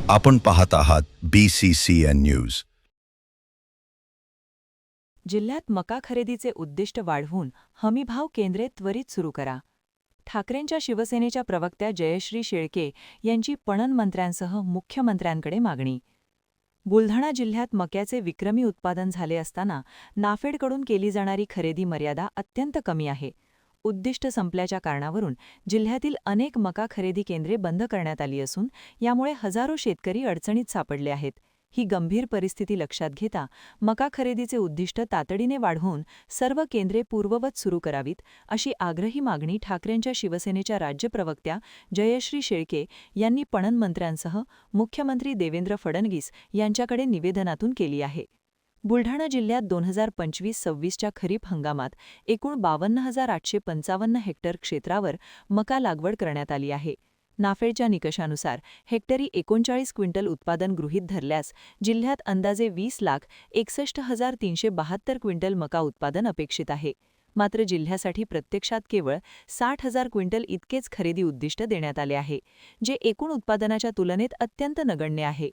आपण पाहत आहात BCCN न्यूज. जिल्ह्यात मका खरेदीचे उद्दिष्ट वाढवून हमीभाव केंद्रे त्वरित सुरू करा. ठाकरेंच्या शिवसेनेच्या प्रवक्त्या जयश्री शेळके यांची पणन मंत्र्यांसह मुख्यमंत्र्यांकडे मागणी. बुलढाणा जिल्ह्यात मक्याचे विक्रमी उत्पादन झाले असताना नाफेडकडून केली जाणारी खरेदी मर्यादा अत्यंत कमी आहे. उद्दिष्ट संपल्याच्या कारणावरून जिल्ह्यातील अनेक मका खरेदी केंद्रे बंद करण्यात आली असून यामुळे हजारो शेतकरी अडचणीत सापडले आहेत. ही गंभीर परिस्थिती लक्षात घेता मका खरेदीचे उद्दिष्ट तातडीने वाढवून सर्व केंद्रे पूर्ववत सुरू करावीत, अशी आग्रही मागणी ठाकरेंच्या शिवसेनेच्या राज्य प्रवक्त्या जयश्री शेळके यांनी पणन मंत्र्यांसह मुख्यमंत्री देवेंद्र फडणवीस यांच्याकडे निवेदनातून केली आहे. बुलढाणा जिल्ह्यात 2025-26च्या खरीप हंगामात एकूण 52,855 हेक्टर क्षेत्रावर मका लागवड करण्यात आली आहे. नाफेडच्या निकषानुसार हेक्टरी 39 क्विंटल उत्पादन गृहीत धरल्यास जिल्ह्यात अंदाजे 20,61,372 क्विंटल मका उत्पादन अपेक्षित आहे. मात्र जिल्ह्यासाठी प्रत्यक्षात केवळ 60,000 क्विंटल इतकेच खरेदी उद्दिष्ट देण्यात आले आहे, जे एकूण उत्पादनाच्या तुलनेत अत्यंत नगण्य आहे.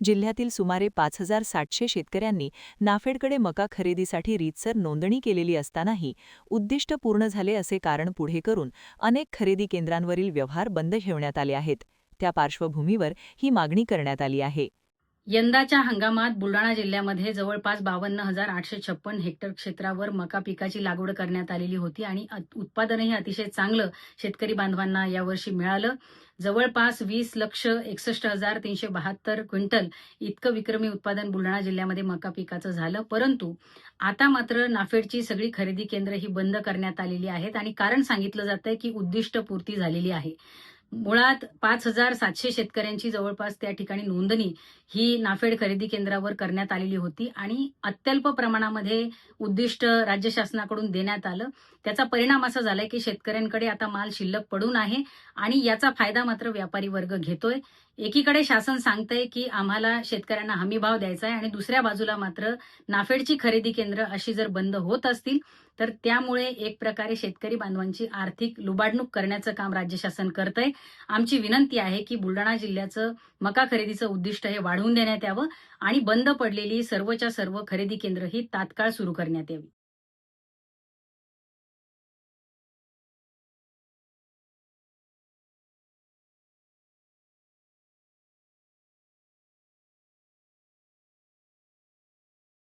जिल्ह्यातील सुमारे 5,700 शेतकऱ्यांनी नाफेडकडे मका खरेदीसाठी रीतसर नोंदणी केलेली असतानाही उद्दिष्ट पूर्ण झाले असे कारण पुढे करून अनेक खरेदी केंद्रांवरील व्यवहार बंद ठेवण्यात आले आहेत. त्या पार्श्वभूमीवर ही मागणी करण्यात आली आहे. यंदाच्या हंगामात बुलढाणा जिल्ह्यामध्ये जवळपास 52,856 हेक्टर क्षेत्रावर मका पिकाची लागवड करण्यात आलेली होती आणि उत्पादनही अतिशय चांगलं शेतकरी बांधवांना यावर्षी मिळालं. जवळपास 20,61,372 क्विंटल इतकं विक्रमी उत्पादन बुलढाणा जिल्ह्यामध्ये मका पिकाचं झालं. परंतु आता मात्र नाफेडची सगळी खरेदी केंद्र ही बंद करण्यात आलेली आहेत आणि कारण सांगितलं जातंय की उद्दिष्ट पूर्ती झालेली आहे. मुळात 5,700 शेतकऱ्यांची जवळपास त्या ठिकाणी नोंदणी ही नाफेड खरेदी केंद्रावर करण्यात आलेली होती आणि अत्यल्प प्रमाणामध्ये उद्दिष्ट राज्य शासनाकडून देण्यात आलं. त्याचा परिणाम असा झालाय की शेतकऱ्यांकडे आता माल शिल्लक पडून आहे आणि याचा फायदा मात्र व्यापारी वर्ग घेतोय. एकीकडे शासन सांगतंय की आम्हाला शेतकऱ्यांना हमीभाव द्यायचा आहे आणि दुसऱ्या बाजूला मात्र नाफेडची खरेदी केंद्र अशी जर बंद होत असतील तर त्यामुळे एक प्रकारे शेतकरी बांधवांची आर्थिक लुबाडणूक करण्याचं काम राज्य शासन करतंय. आमची विनंती आहे की बुलढाणा जिल्ह्याचं मका खरेदीचं उद्दिष्ट हे वाढवून देण्यात यावं आणि बंद पडलेली सर्वच्या सर्व खरेदी केंद्र ही तात्काळ सुरू करण्यात यावी.